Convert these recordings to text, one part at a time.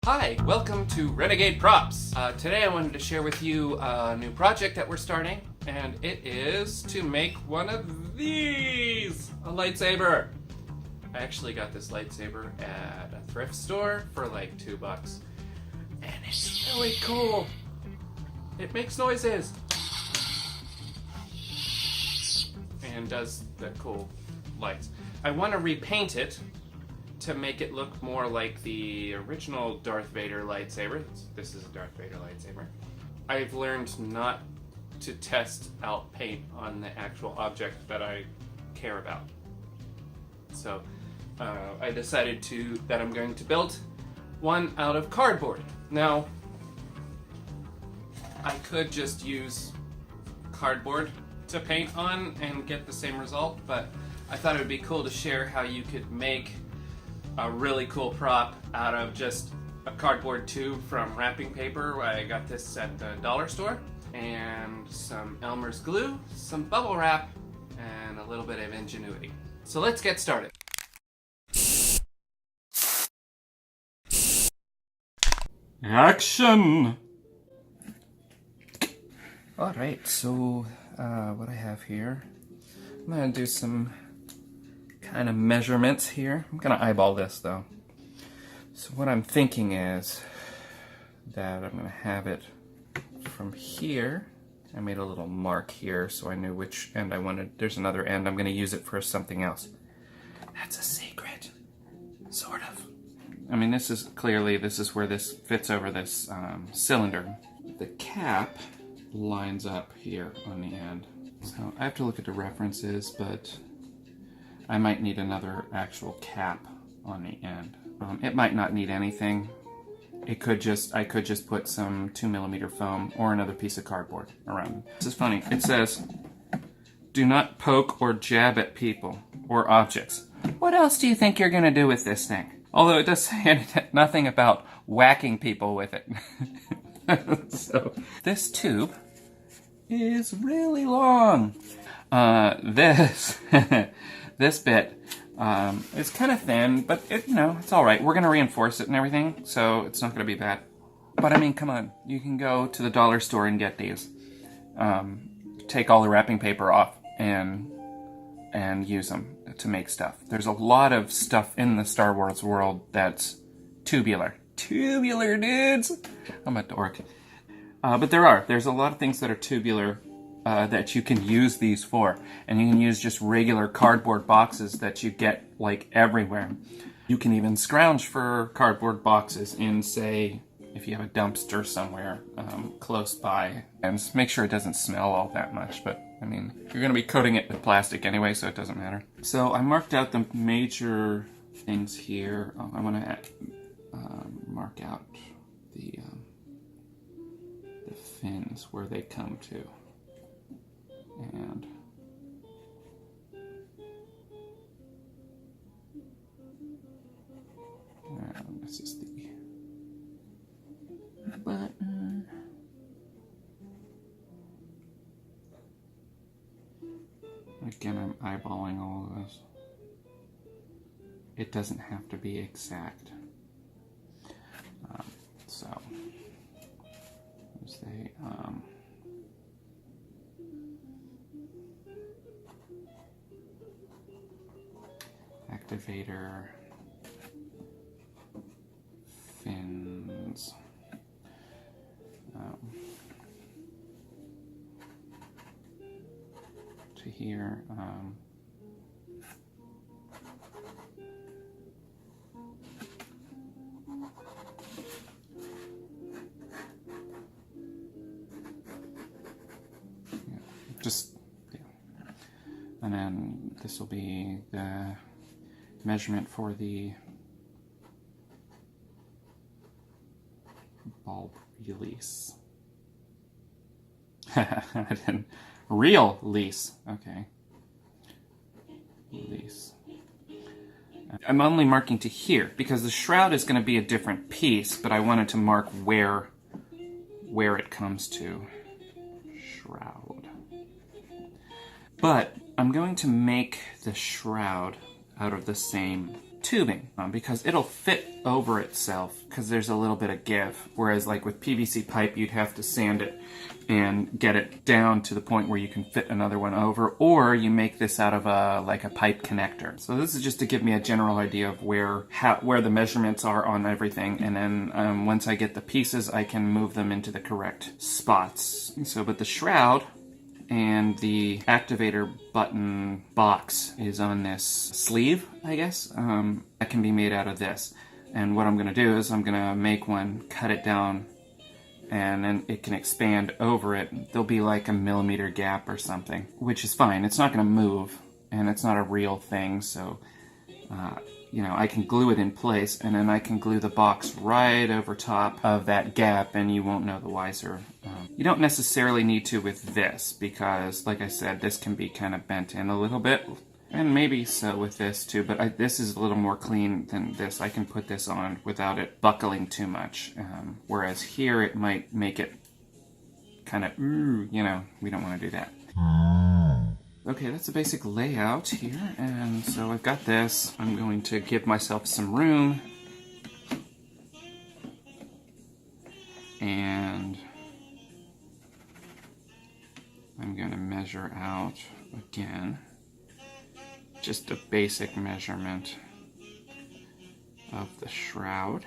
Hi, welcome to Renegade Props. Today I wanted to share with you a new project that we're starting, and it is to make one of these, a lightsaber. I actually got this lightsaber at a thrift store for like $2, and it's really cool. It makes noises and does the cool lights. I want to repaint it to make it look more like the original Darth Vader lightsaber. This is a Darth Vader lightsaber. I've learned not to test out paint on the actual object that I care about. So I decided that I'm going to build one out of cardboard. Now, I could just use cardboard to paint on and get the same result, but I thought it would be cool to share how you could make a really cool prop out of just a cardboard tube from wrapping paper. I got this at the dollar store, and some Elmer's glue, some bubble wrap, and a little bit of ingenuity. So let's get started. Action! Alright, so what I have here, I'm gonna do some kind of measurements here. I'm gonna eyeball this though. So what I'm thinking is that I'm gonna have it from here. I made a little mark here so I knew which end I wanted. There's another end. I'm gonna use it for something else. That's a secret, sort of. I mean, this is where this fits over this cylinder. The cap lines up here on the end. So I have to look at the references, but I might need another actual cap on the end. It might not need anything. I could just put some 2mm foam or another piece of cardboard around. This is funny. It says, "Do not poke or jab at people or objects." What else do you think you're gonna do with this thing? Although it does say nothing about whacking people with it. So this tube is really long. This this bit is kind of thin, but it's all right. We're gonna reinforce it and everything, so it's not gonna be bad. But I mean, come on, you can go to the dollar store and get these. Take all the wrapping paper off and use them to make stuff. There's a lot of stuff in the Star Wars world that's tubular. Tubular, dudes! I'm a dork. But there's a lot of things that are tubular that you can use these for. And you can use just regular cardboard boxes that you get like everywhere. You can even scrounge for cardboard boxes in, say, if you have a dumpster somewhere close by. And make sure it doesn't smell all that much, but I mean, you're gonna be coating it with plastic anyway, so it doesn't matter. So I marked out the major things here. I wanna mark out the fins where they come to. And this is the button. Again, I'm eyeballing all of this. It doesn't have to be exact. So there's the activator fins. To here. And then this will be the measurement for the bulb release. Real lease. Okay. Release. I'm only marking to here because the shroud is going to be a different piece, but I wanted to mark where it comes to. Shroud. But I'm going to make the shroud out of the same tubing because it'll fit over itself because there's a little bit of give. Whereas like with PVC pipe, you'd have to sand it and get it down to the point where you can fit another one over, or you make this out of like a pipe connector. So this is just to give me a general idea of where the measurements are on everything, and then once I get the pieces, I can move them into the correct spots. So, but the shroud and the activator button box is on this sleeve, I guess. That can be made out of this. And what I'm going to do is I'm going to make one, cut it down, and then it can expand over it. There'll be like a millimeter gap or something, which is fine. It's not going to move, and it's not a real thing, so you know, I can glue it in place, and then I can glue the box right over top of that gap, and you won't know the wiser. You don't necessarily need to with this, because, like I said, this can be kind of bent in a little bit, and maybe so with this too, but this is a little more clean than this. I can put this on without it buckling too much, whereas here it might make it kind of, you know, we don't want to do that. Okay, that's the basic layout here, and so I've got this. I'm going to give myself some room, and I'm going to measure out again, just a basic measurement of the shroud.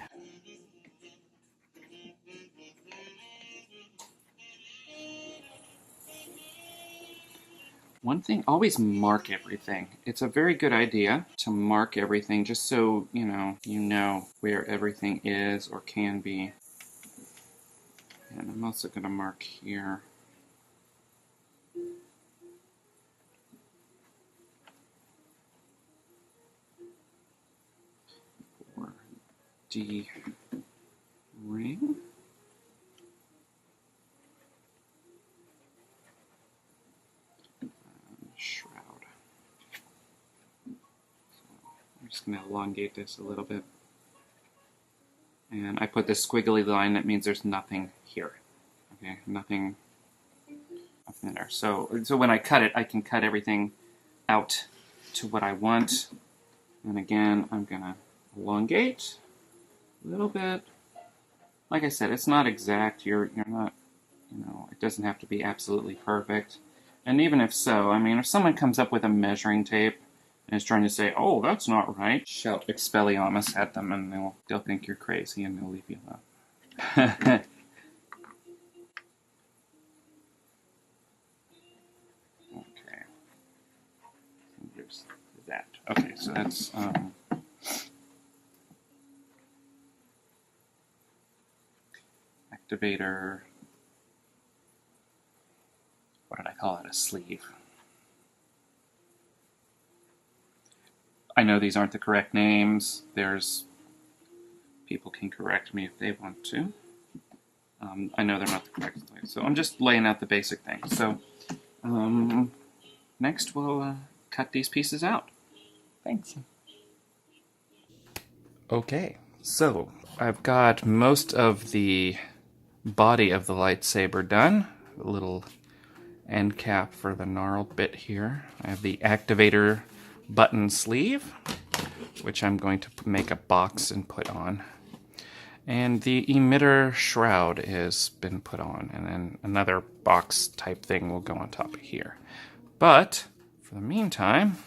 One thing, always mark everything. It's a very good idea to mark everything just so you know where everything is or can be. And I'm also going to mark here. For D ring. Shroud. So I'm just going to elongate this a little bit. And I put this squiggly line, that means there's nothing here. Okay, nothing up in there. So when I cut it, I can cut everything out to what I want. And again, I'm going to elongate a little bit. Like I said, it's not exact. You're not, it doesn't have to be absolutely perfect. And even if so, I mean, if someone comes up with a measuring tape and is trying to say, oh, that's not right, shout Expelliarmus at them, and they'll think you're crazy, and they'll leave you alone. Okay. There's that. Okay, so that's... activator... What did I call it? A sleeve. I know these aren't the correct names. People can correct me if they want to. I know they're not the correct names, so I'm just laying out the basic things. So next we'll cut these pieces out. Thanks. Okay, so I've got most of the body of the lightsaber done. A little end cap for the gnarled bit here. I have the activator button sleeve, which I'm going to make a box and put on. And the emitter shroud has been put on, and then another box type thing will go on top of here. But for the meantime,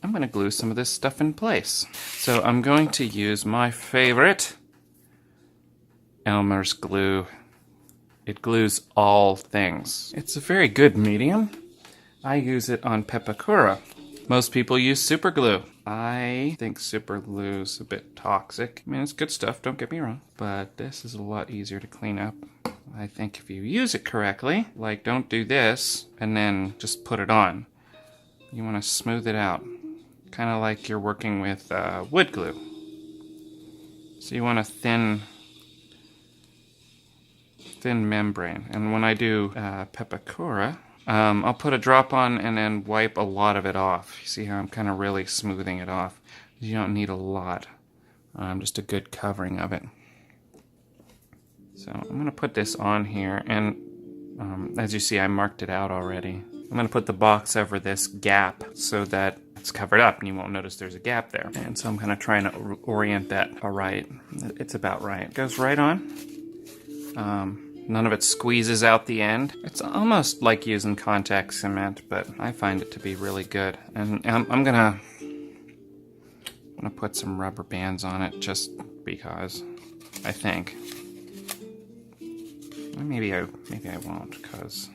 I'm going to glue some of this stuff in place. So I'm going to use my favorite Elmer's glue. It glues all things. It's a very good medium. I use it on Pepakura. Most people use super glue. I think super glue's a bit toxic. I mean, it's good stuff, don't get me wrong. But this is a lot easier to clean up. I think if you use it correctly, like don't do this and then just put it on. You want to smooth it out. Kind of like you're working with wood glue. So you want a thin membrane. And when I do Pepakura, I'll put a drop on and then wipe a lot of it off. You see how I'm kind of really smoothing it off? You don't need a lot. Just a good covering of it. So I'm going to put this on here, and as you see, I marked it out already. I'm going to put the box over this gap so that it's covered up and you won't notice there's a gap there. And so I'm kind of trying to orient that right. It's about right. It goes right on. None of it squeezes out the end. It's almost like using contact cement, but I find it to be really good. And I'm gonna put some rubber bands on it just because I think. Maybe I won't, because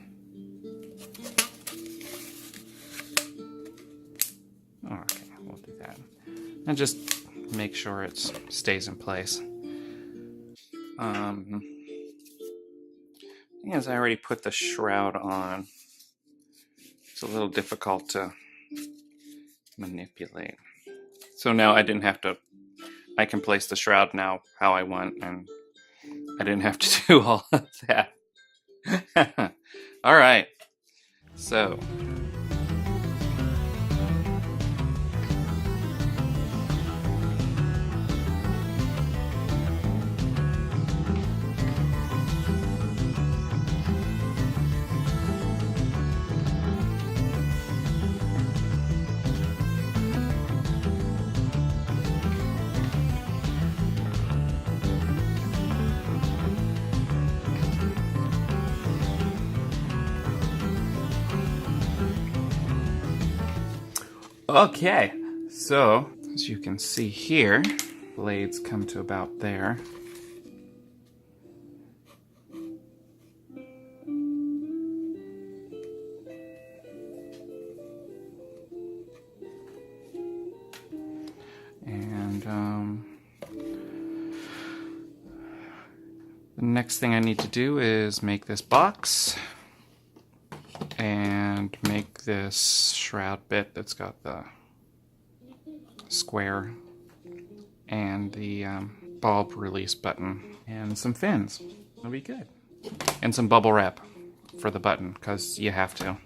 okay, we'll do that. And just make sure it stays in place. As I already put the shroud on, it's a little difficult to manipulate. So now I can place the shroud now how I want, and I didn't have to do all of that. All right, so. Okay, so as you can see here, blades come to about there. And the next thing I need to do is make this box and make this shroud bit that's got the square and the bulb release button and some fins. That'll be good. And some bubble wrap for the button, because you have to.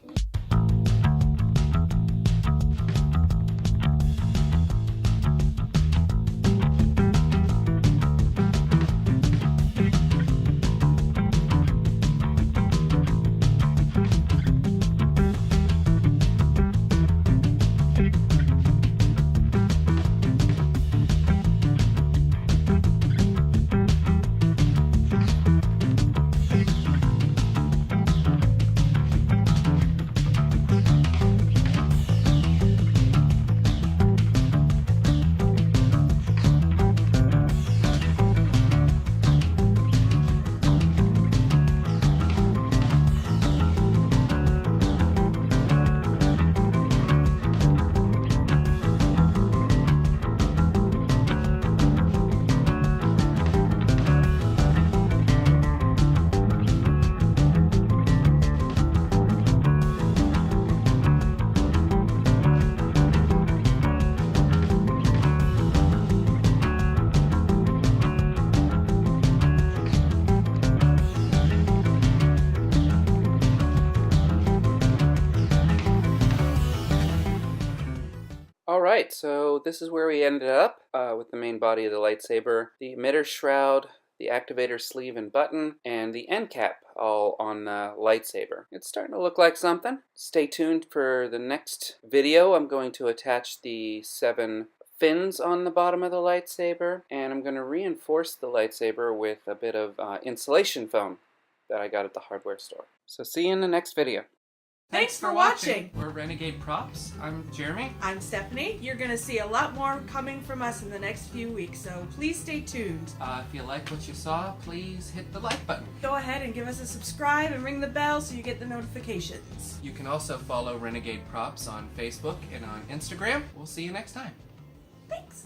Alright, so this is where we ended up with the main body of the lightsaber. The emitter shroud, the activator sleeve and button, and the end cap all on the lightsaber. It's starting to look like something. Stay tuned for the next video. I'm going to attach the 7 fins on the bottom of the lightsaber, and I'm going to reinforce the lightsaber with a bit of insulation foam that I got at the hardware store. So see you in the next video. Thanks for watching. We're Renegade Props. I'm Jeremy. I'm Stephanie. You're going to see a lot more coming from us in the next few weeks, so please stay tuned. If you like what you saw, please hit the like button. Go ahead and give us a subscribe and ring the bell so you get the notifications. You can also follow Renegade Props on Facebook and on Instagram. We'll see you next time. Thanks.